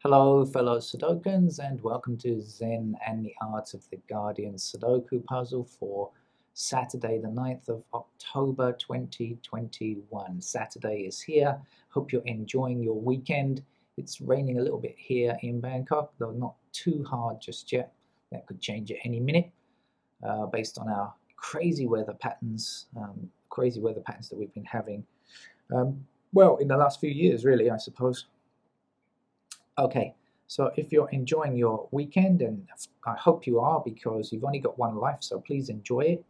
Hello, fellow Sudokans, and welcome to Zen and the Art of the Guardian Sudoku puzzle for Saturday, the 9th of October 2021. Saturday is here. Hope you're enjoying your weekend. It's raining a little bit here in Bangkok, though not too hard just yet. That could change at any minute based on our crazy weather patterns that we've been having. Well, in the last few years, really, I suppose. Okay, so if you're enjoying your weekend, and I hope you are because you've only got one life, so please enjoy it.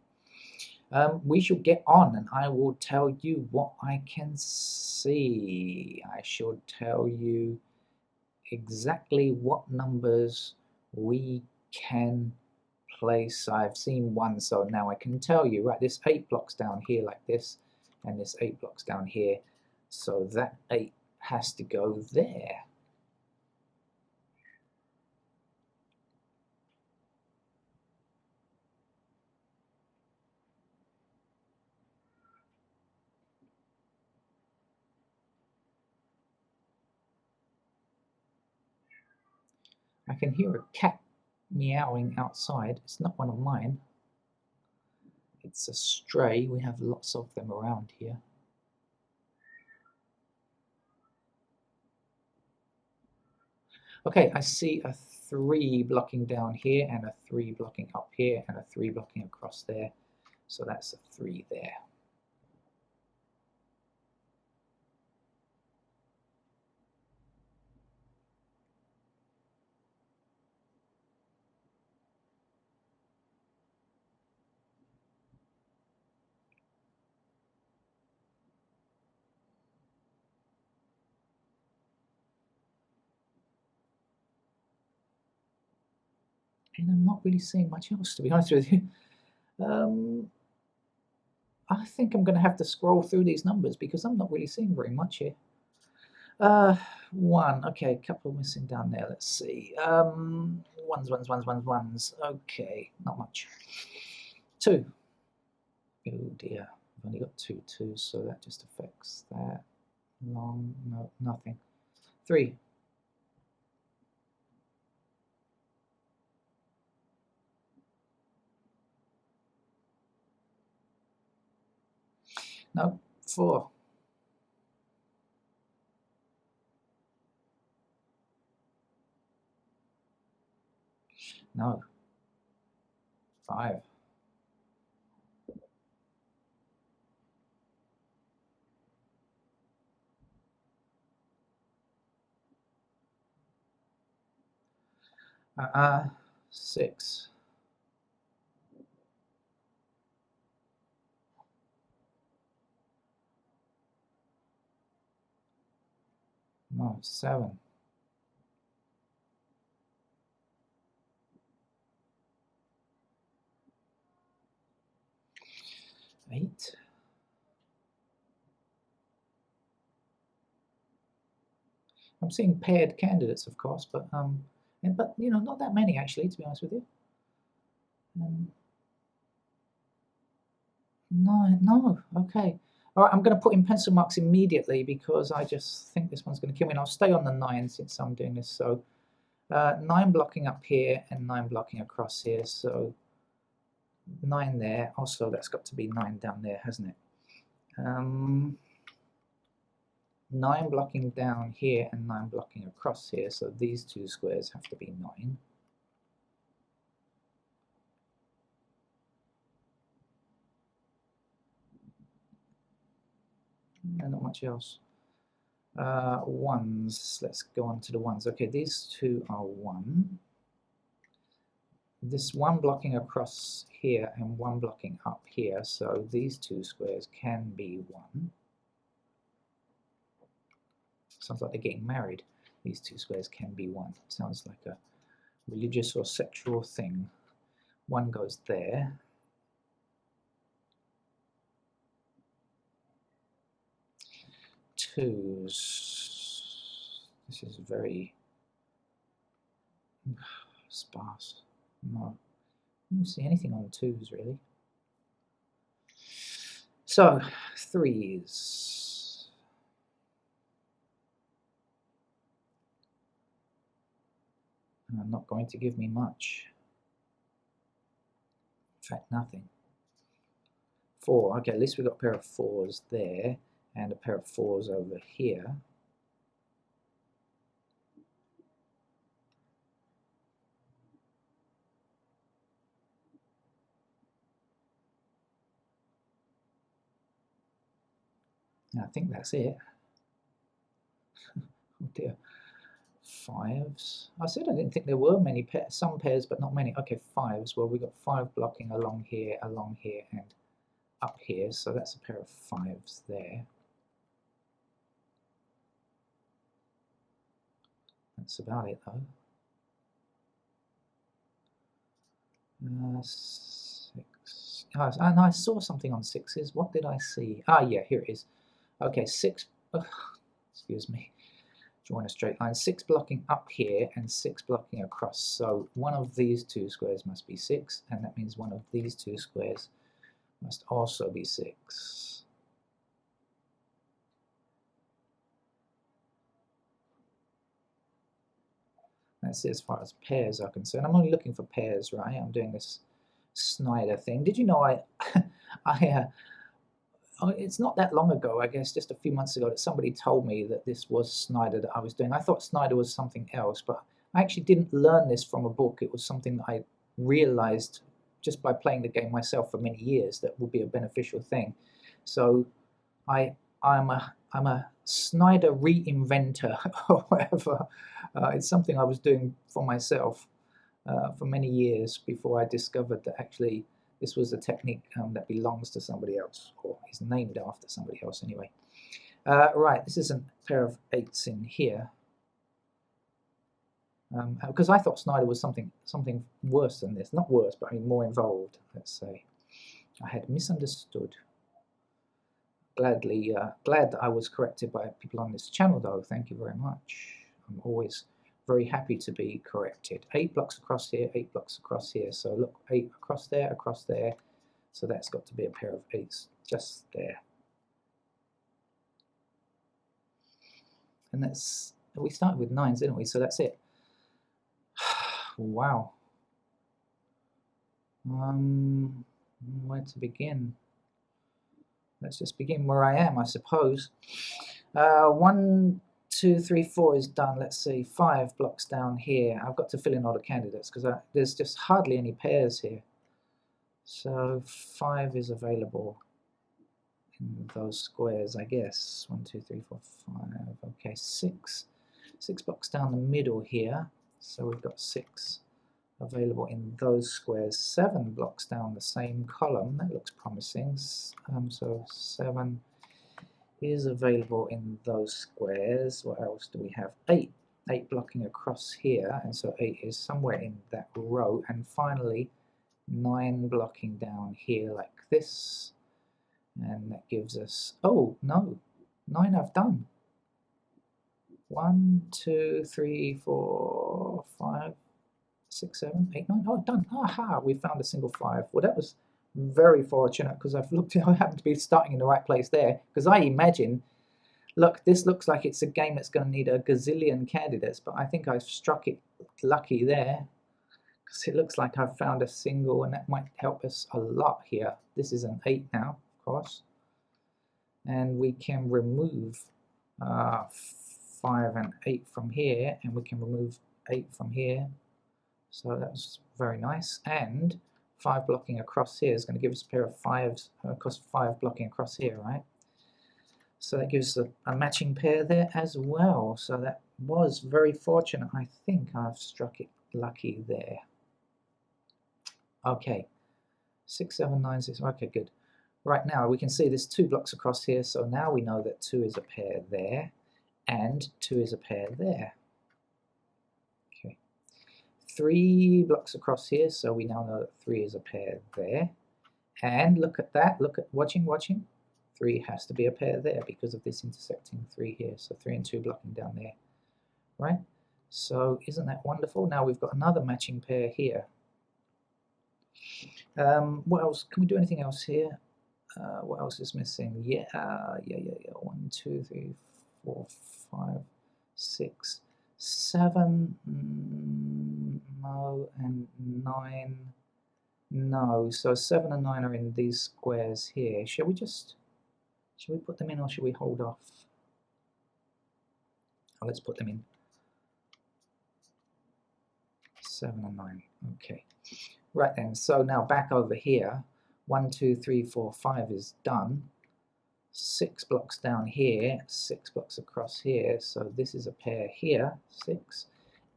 We shall get on, and I will tell you what I can see. I shall tell you exactly what numbers we can place. I've seen one, so now I can tell you, right, this 8 blocks down here like this, and this 8 blocks down here, so that 8 has to go there. I can hear a cat meowing outside. It's not one of mine. It's a stray. We have lots of them around here. Okay, I see a 3 blocking down here, and a 3 blocking up here, and a 3 blocking across there. So that's a 3 there. And I'm not really seeing much else, to be honest with you. I think I'm going to have to scroll through these numbers because I'm not really seeing very much here. 1. Okay, a couple missing down there. Let's see. Ones. Okay, not much. 2. Oh dear, I've only got 2 twos, so that just affects that. Long, no, nothing. 3. No, 4. No. 5. Uh-uh. 6. No, 7. 8. I'm seeing paired candidates, of course, but you know, not that many actually, to be honest with you. 9. No, okay. All right, I'm going to put in pencil marks immediately because I just think this one's going to kill me. And I'll stay on the 9 since I'm doing this. So 9 blocking up here and 9 blocking across here. So 9 there. Also, that's got to be 9 down there, hasn't it? 9 blocking down here and 9 blocking across here. So these two squares have to be 9. And not much else. Ones. Let's go on to the ones. Okay, these two are 1. This 1 blocking across here and 1 blocking up here, so these two squares can be 1. Sounds like they're getting married. These two squares can be 1. Sounds like a religious or sexual thing. 1 goes there. Twos. This is very sparse. No, I don't see anything on 2s really. So 3s. Not going to give me much. In fact, nothing. 4. Okay, at least we've got a pair of 4s there and a pair of 4s over here. I think that's it. Oh dear. 5s. I said I didn't think there were many pairs. Some pairs, but not many. Okay, 5s. Well, we've got 5 blocking along here, and up here. So that's a pair of 5s there. That's about it, though. 6. Oh, and I saw something on 6s. What did I see? Ah, yeah, here it is. Okay, 6. Excuse me. Join a straight line. 6 blocking up here and 6 blocking across. So one of these two squares must be 6, and that means one of these two squares must also be 6. That's it as far as pairs are concerned. I'm only looking for pairs, right? I'm doing this Snyder thing. Did you know it's not that long ago, I guess, just a few months ago, that somebody told me that this was Snyder that I was doing. I thought Snyder was something else, but I actually didn't learn this from a book. It was something that I realized just by playing the game myself for many years that would be a beneficial thing. So I'm a Snyder reinventor or whatever. It's something I was doing for myself for many years before I discovered that actually this was a technique that belongs to somebody else, or is named after somebody else anyway. Right, this is a pair of 8s in here. Because I thought Snyder was something worse than this. Not worse, but I mean more involved, let's say. I had misunderstood. Glad that I was corrected by people on this channel, though. Thank you very much. I'm always very happy to be corrected. 8 blocks across here, 8 blocks across here. So look, 8 across there. So that's got to be a pair of 8s just there. And we started with 9s, didn't we? So that's it. Wow. Where to begin? Let's just begin where I am, I suppose. 1, 2, 3, 4 is done. Let's see, 5 blocks down here. I've got to fill in all the candidates because there's just hardly any pairs here. So 5 is available in those squares, I guess. 1, 2, 3, 4, 5. Okay, 6 blocks down the middle here. So we've got 6 available in those squares. 7 blocks down the same column. That looks promising. So 7 is available in those squares. What else do we have? 8 blocking across here, and so 8 is somewhere in that row. And finally 9 blocking down here like this, and that gives us, oh no, 9 I've done. 1, 2, 3, 4, 5, 6, 7, 8, 9. Oh, done. Aha, we found a single 5. Well, that was very fortunate because I've looked. I happen to be starting in the right place there, because I imagine, look, this looks like it's a game that's going to need a gazillion candidates, but I think I've struck it lucky there, because it looks like I've found a single, and that might help us a lot here. This is an 8 now, of course, and we can remove 5 and 8 from here, and we can remove 8 from here. So that's very nice. And 5 blocking across here is going to give us a pair of 5s, because 5 blocking across here, right? So that gives us a matching pair there as well. So that was very fortunate. I think I've struck it lucky there. Okay, 6, 7, 9, 6. Okay, good. Right now we can see there's 2 blocks across here. So now we know that 2 is a pair there, and 2 is a pair there. 3 blocks across here, so we now know that 3 is a pair there. And look at that, look at, watching, 3 has to be a pair there because of this intersecting 3 here. So 3 and 2 blocking down there, right? So isn't that wonderful? Now we've got another matching pair here. What else? Can we do anything else here? What else is missing? Yeah. 1, 2, 3, 4, 5, 6, 7. no, and 9, no. So 7 and 9 are in these squares here. Should we put them in, or should we hold off? Oh, let's put them in. 7 and 9. Okay. Right then, so now back over here. 1, 2, 3, 4, 5 is done. 6 blocks down here, 6 blocks across here. So this is a pair here, 6.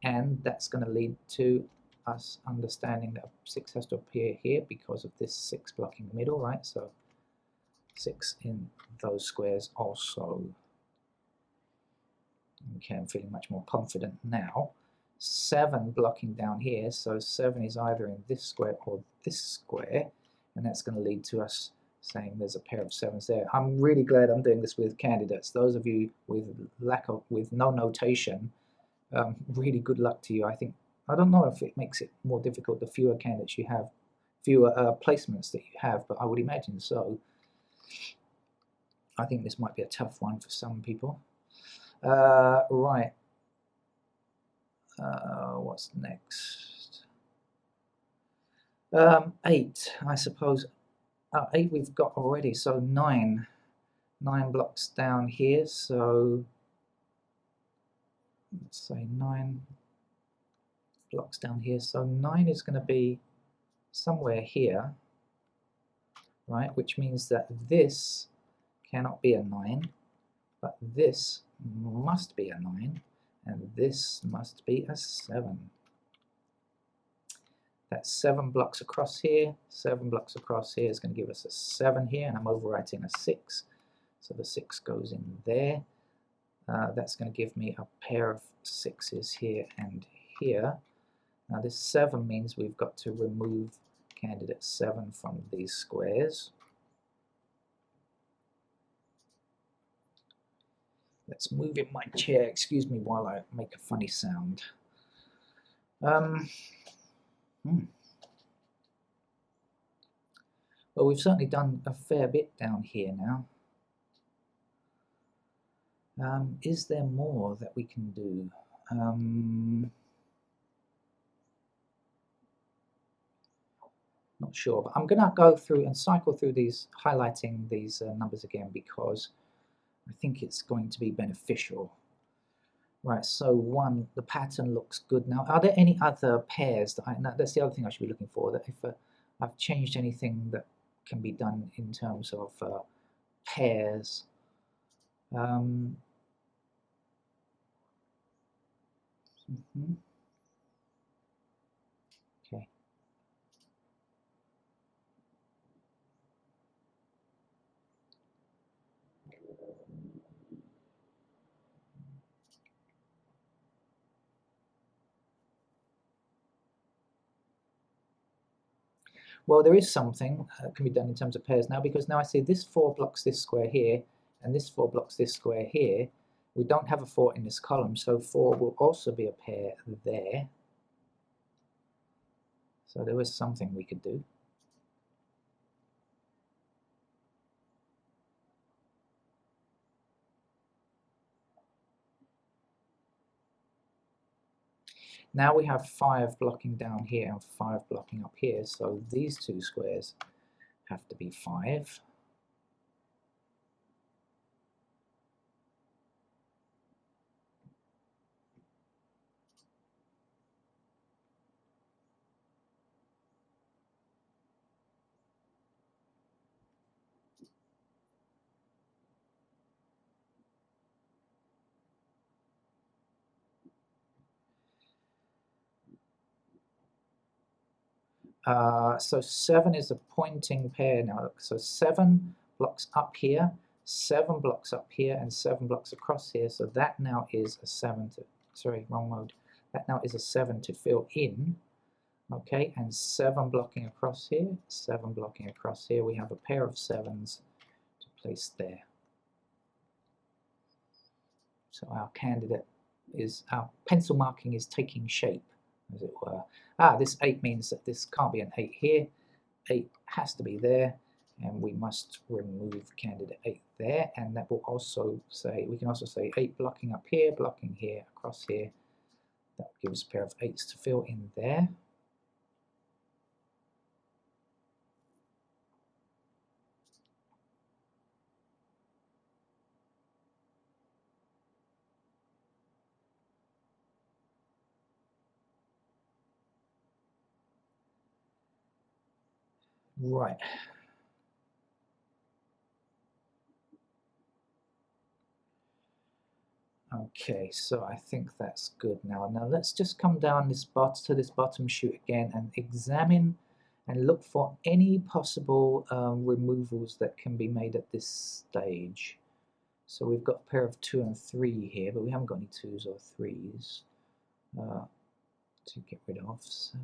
And that's going to lead to us understanding that 6 has to appear here because of this 6 block in the middle, right? So 6 in those squares also. Okay, I'm feeling much more confident now. 7 blocking down here, so 7 is either in this square or this square, and that's going to lead to us saying there's a pair of 7s there. I'm really glad I'm doing this with candidates. Those of you with no notation, really good luck to you. I don't know if it makes it more difficult the fewer candidates you have, fewer placements that you have, but I would imagine so. I think this might be a tough one for some people. Right. What's next? 8, I suppose. 8 we've got already, so 9. 9 blocks down here, so let's say 9 blocks down here. So 9 is going to be somewhere here, right? Which means that this cannot be a 9, but this must be a 9, and this must be a 7. That's 7 blocks across here. 7 blocks across here is going to give us a 7 here, and I'm overwriting a 6. So the 6 goes in there. That's going to give me a pair of 6s here and here. Now this 7 means we've got to remove candidate 7 from these squares. Let's move in my chair. Excuse me while I make a funny sound. Well, we've certainly done a fair bit down here now. Is there more that we can do? Not sure, but I'm going to go through and cycle through these, highlighting these numbers again, because I think it's going to be beneficial. Right, so 1, the pattern looks good now. Are there any other pairs that that's the other thing I should be looking for, that if I've changed anything that can be done in terms of pairs. Okay. Well, there is something that can be done in terms of pairs now, because now I see this 4 blocks this square here, and this 4 blocks this square here. We don't have a 4 in this column, so 4 will also be a pair there. So there was something we could do. Now we have 5 blocking down here and 5 blocking up here, so these 2 squares have to be 5. So 7 is a pointing pair now. So 7 blocks up here, 7 blocks up here, and 7 blocks across here. So that now is a 7 to, sorry, wrong mode. That now is a 7 to fill in. Okay, and 7 blocking across here, 7 blocking across here. We have a pair of 7s to place there. So our candidate is, our pencil marking is taking shape, as it were. This 8 means that this can't be an 8 here. 8 has to be there, and we must remove candidate 8 there, and that will also say, we can also say 8 blocking up here, blocking here, across here. That will give us a pair of 8s to fill in there. Right. Okay, so I think that's good now. Now let's just come down this to this bottom shoot again and examine and look for any possible removals that can be made at this stage. So we've got a pair of 2 and 3 here, but we haven't got any 2s or 3s to get rid of. 7,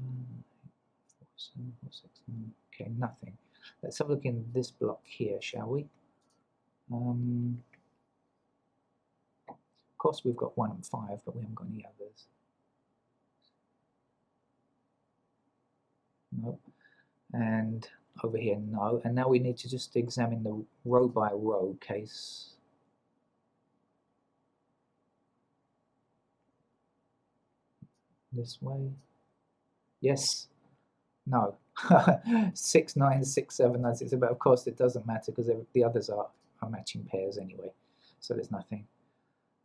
4, 7, 4, 6, 9. Okay, nothing. Let's have a look in this block here, shall we? Of course, we've got 1 and 5, but we haven't got any others. Nope. And over here, no. And now we need to just examine the row by row case. This way. Yes. No. 6, 9, 6, 7, 9, 6. But of course, it doesn't matter because the others are matching pairs anyway. So there's nothing.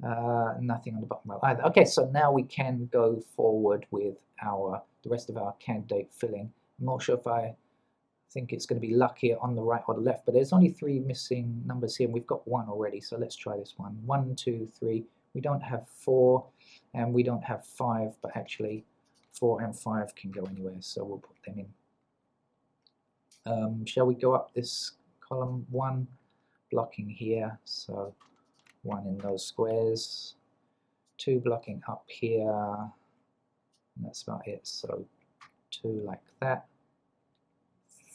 Nothing on the bottom row either. Okay, so now we can go forward with the rest of our candidate filling. I'm not sure if I think it's going to be luckier on the right or the left, but there's only 3 missing numbers here, and we've got 1 already, so let's try this one. 1, 2, 3. We don't have 4, and we don't have 5, but actually 4 and 5 can go anywhere, so we'll put them in. Shall we go up this column? 1 blocking here, so 1 in those squares, 2 blocking up here, and that's about it, so 2 like that.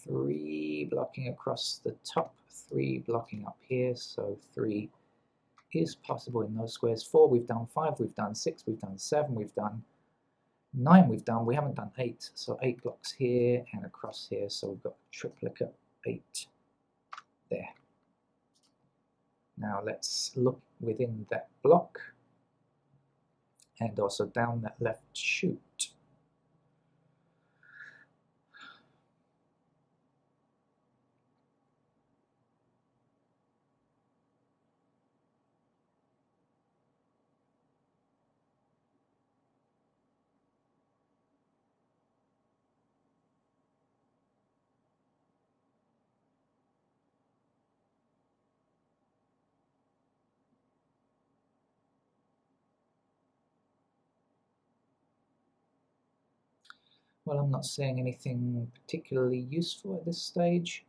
3 blocking across the top, 3 blocking up here, so 3 is possible in those squares. 4 we've done, 5 we've done, 6 we've done, 7 we've done, 9 we've done, we haven't done 8, so 8 blocks here and across here, so we've got triplicate 8 there. Now let's look within that block and also down that left shoot. Well, I'm not seeing anything particularly useful at this stage.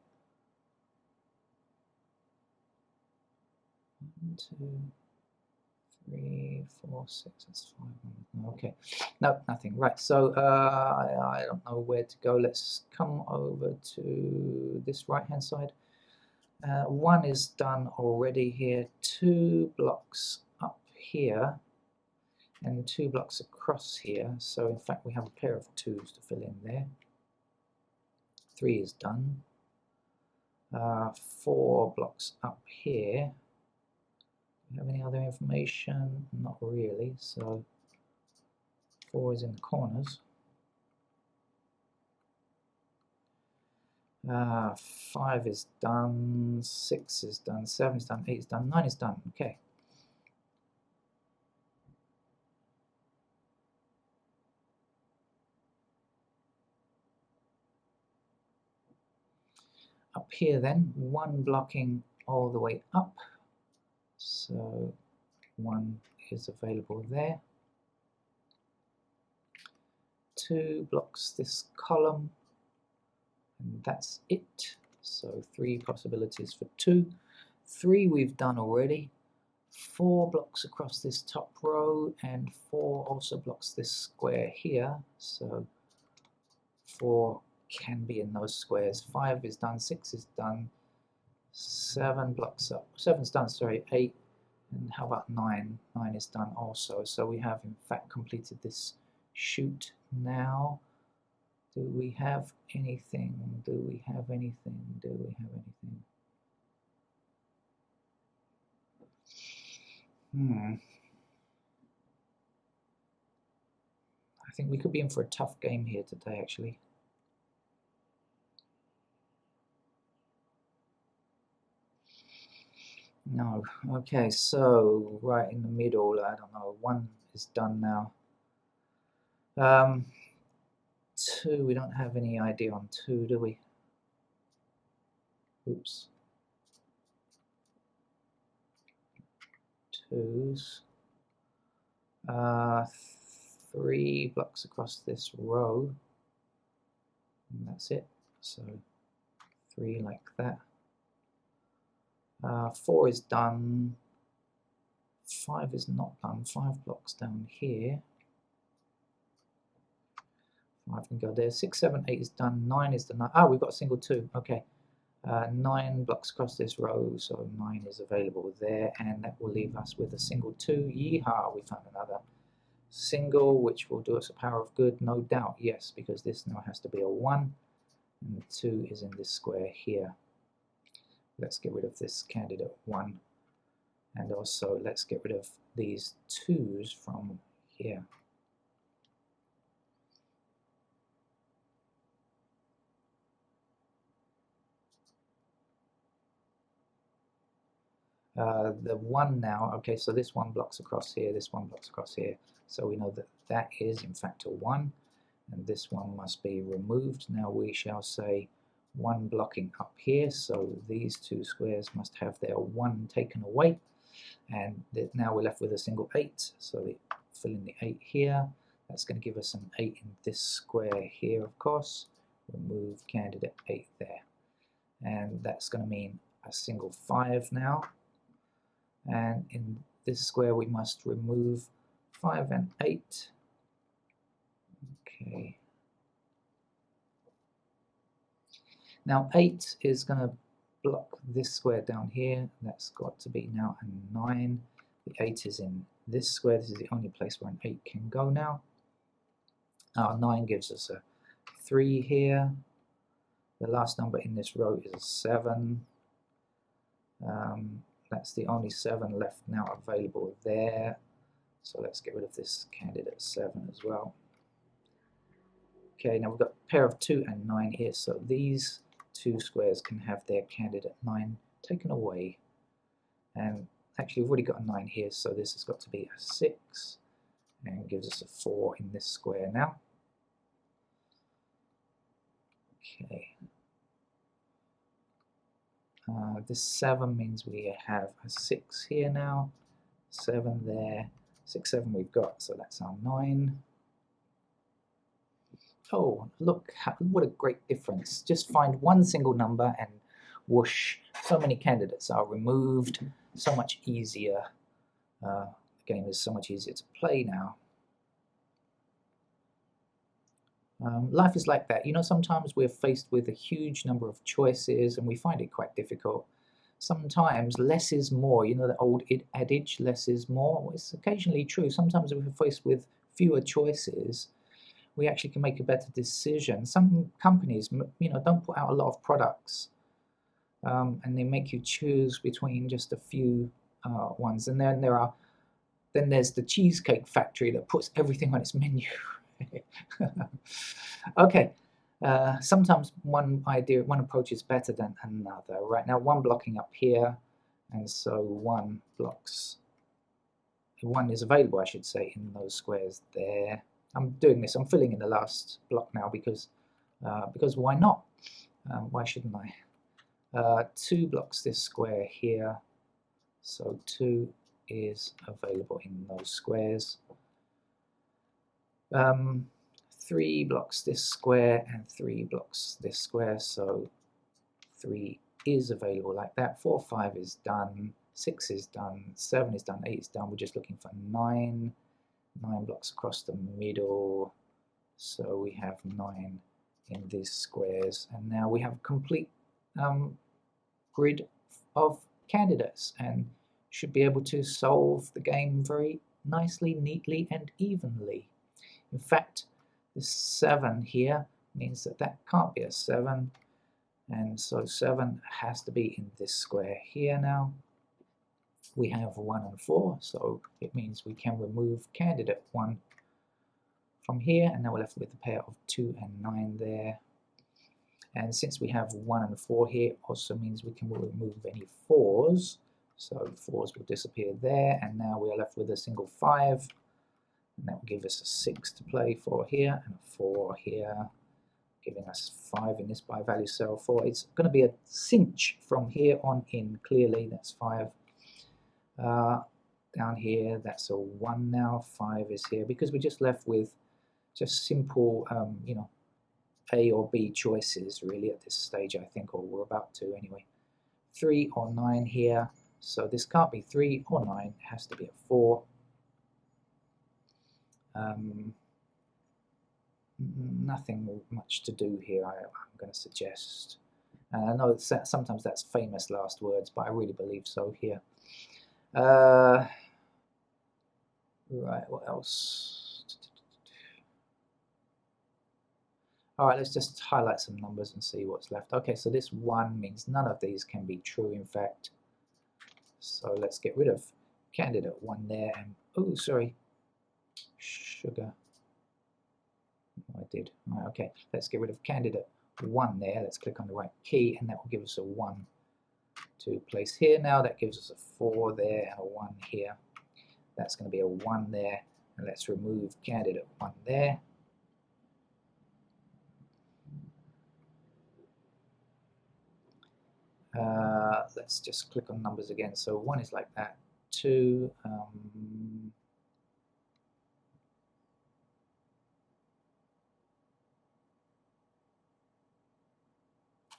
1, 2, 3, 4, 6, that's 5. Okay, no, nothing. Right, so I don't know where to go. Let's come over to this right-hand side. 1 is done already here. 2 blocks up here and 2 blocks across here. So in fact, we have a pair of 2s to fill in there. 3 is done. 4 blocks up here. Do you have any other information? Not really, so 4 is in the corners. 5 is done, 6 is done, 7 is done, 8 is done, 9 is done. Okay. Up here then, 1 blocking all the way up. So 1 is available there. 2 blocks this column, and that's it. So 3 possibilities for 2. 3 we've done already. 4 blocks across this top row, and 4 also blocks this square here. So 4 can be in those squares. 5 is done, 6 is done, 7 blocks up. 7's done, sorry, 8. And how about 9? 9 is done also. So we have in fact completed this shoot now. Do we have anything? Do we have anything? Do we have anything? think we could be in for a tough game here today, actually. No. Okay, so right in the middle, I don't know, 1 is done now. 2, we don't have any idea on 2, do we? Oops. 2s. 3 blocks across this row. And that's it. So 3 like that. 4 is done. 5 is not done. 5 blocks down here. 5 can go there. 6, 7, 8 is done. 9 is done. Oh, we've got a single 2. Okay. 9 blocks across this row, so 9 is available there, and that will leave us with a single 2. Yeehaw, we found another single, which will do us a power of good, no doubt, yes, because this now has to be a 1, and the 2 is in this square here. Let's get rid of this candidate 1, and also let's get rid of these 2s from here. The 1 now, okay, so this 1 blocks across here, this 1 blocks across here, so we know that that is in fact a 1, and this one must be removed. Now we shall say 1 blocking up here, so these 2 squares must have their 1 taken away, and now we're left with a single 8, so we fill in the 8 here. That's going to give us an 8 in this square here, of course. Remove candidate 8 there, and that's going to mean a single 5 now. And in this square we must remove 5 and 8. Okay. Now 8 is going to block this square down here. That's got to be now a 9. The 8 is in this square. This is the only place where an 8 can go now. 9 gives us a 3 here. The last number in this row is a 7. That's the only 7 left now available there. So let's get rid of this candidate 7 as well. Okay, now we've got a pair of 2 and 9 here, so these 2 squares can have their candidate 9 taken away. And actually we've already got a 9 here, so this has got to be a 6, and gives us a 4 in this square now. Okay. This 7 means we have a 6 here now, 7 there, 6, 7 we've got, so that's our 9. Oh, look, what a great difference. Just find one single number and whoosh, so many candidates are removed, so much easier. The game is so much easier to play now. Life is like that. You know, sometimes we're faced with a huge number of choices and we find it quite difficult. Sometimes less is more. You know the old adage, less is more? Well, it's occasionally true. Sometimes if we're faced with fewer choices, we actually can make a better decision. Some companies, you know, don't put out a lot of products, and they make you choose between just a few ones. And then there's the Cheesecake Factory that puts everything on its menu. Okay, sometimes one approach is better than another. Right now, 1 blocking up here, and so 1 is available, I should say, in those squares there. I'm doing this. I'm filling in the last block now because why not? Why shouldn't I? 2 blocks this square here, so 2 is available in those squares. 3 blocks this square and 3 blocks this square, so 3 is available like that. 4, 5 is done, 6 is done, 7 is done, 8 is done. We're just looking for 9 blocks across the middle, so we have 9 in these squares, and now we have a complete grid of candidates and should be able to solve the game very nicely, neatly, and evenly. In fact, this 7 here means that that can't be a 7, and so 7 has to be in this square here now. We have 1 and 4, so it means we can remove candidate 1 from here, and now we're left with a pair of 2 and 9 there. And since we have 1 and 4 here, also means we can remove any 4s. So 4s will disappear there, and now we are left with a single 5. And that will give us a 6 to play for here, and a 4 here, giving us 5 in this by value cell 4. It's going to be a cinch from here on in, clearly. That's 5. Down here, that's a 1 now. 5 is here, because we're just left with just simple, you know, A or B choices, really, at this stage, I think, or we're about to anyway. 3 or 9 here. So this can't be 3 or 9. It has to be a 4. Nothing much to do here, I'm going to suggest. I know it's, sometimes that's famous last words, but I really believe so here. Right, what else? All right, let's just highlight some numbers and see what's left. Okay, so this 1 means none of these can be true, in fact. So let's get rid of candidate 1 there. And oh, sorry, sugar. Oh, I did. Right, okay, let's get rid of candidate 1 there. Let's click on the right key, and that will give us a 1 to place here. Now that gives us a 4 there and a 1 here. That's going to be a 1 there. And let's remove candidate 1 there. Let's just click on numbers again. So 1 is like that. 2.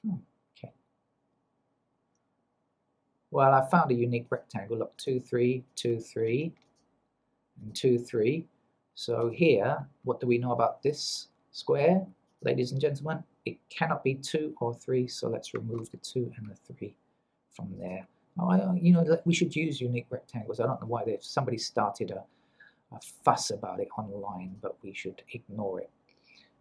Okay. Well, I found a unique rectangle. Look, 2, 3, 2, 3, and 2, 3. So here, what do we know about this square, ladies and gentlemen? It cannot be 2 or 3, so let's remove the 2 and the 3 from there. Oh, you know, we should use unique rectangles. I don't know why somebody started a fuss about it online, but we should ignore it.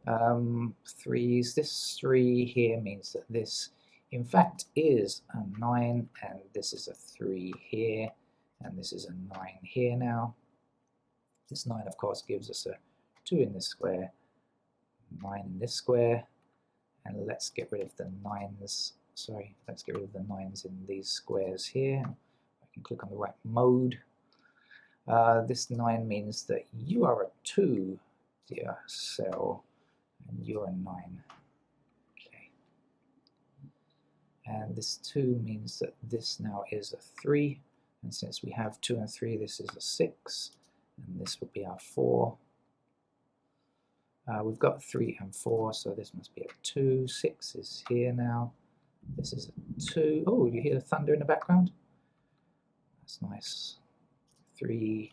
3s, this 3 here means that this, in fact, is a 9, and this is a 3 here, and this is a 9 here now. This 9, of course, gives us a 2 in this square, 9 in this square, and let's get rid of the 9s. Sorry, let's get rid of the 9s in these squares here. I can click on the right mode. This 9 means that you are a 2, dear cell, and you're a 9. Okay. And this 2 means that this now is a 3, and since we have 2 and 3, this is a 6, and this would be our 4. We've got 3 and 4, so this must be a 2. 6 is here now. This is a 2. Oh, you hear the thunder in the background? That's nice. 3,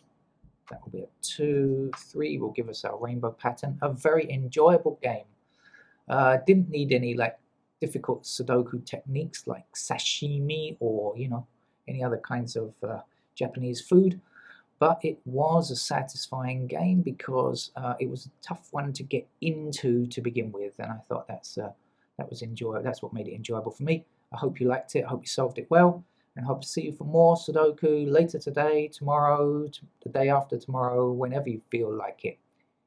that will be a 2. 3 will give us our rainbow pattern. A very enjoyable game. Didn't need any like difficult Sudoku techniques like sashimi or, you know, any other kinds of Japanese food. But it was a satisfying game because it was a tough one to get into to begin with, and I thought that was enjoyable. That's what made it enjoyable for me. I hope you liked it. I hope you solved it well, and hope to see you for more Sudoku later today, tomorrow, the day after tomorrow, whenever you feel like it.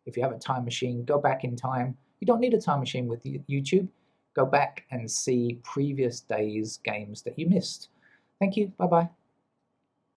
If you have a time machine, go back in time. You don't need a time machine with YouTube. Go back and see previous days' games that you missed. Thank you. Bye-bye.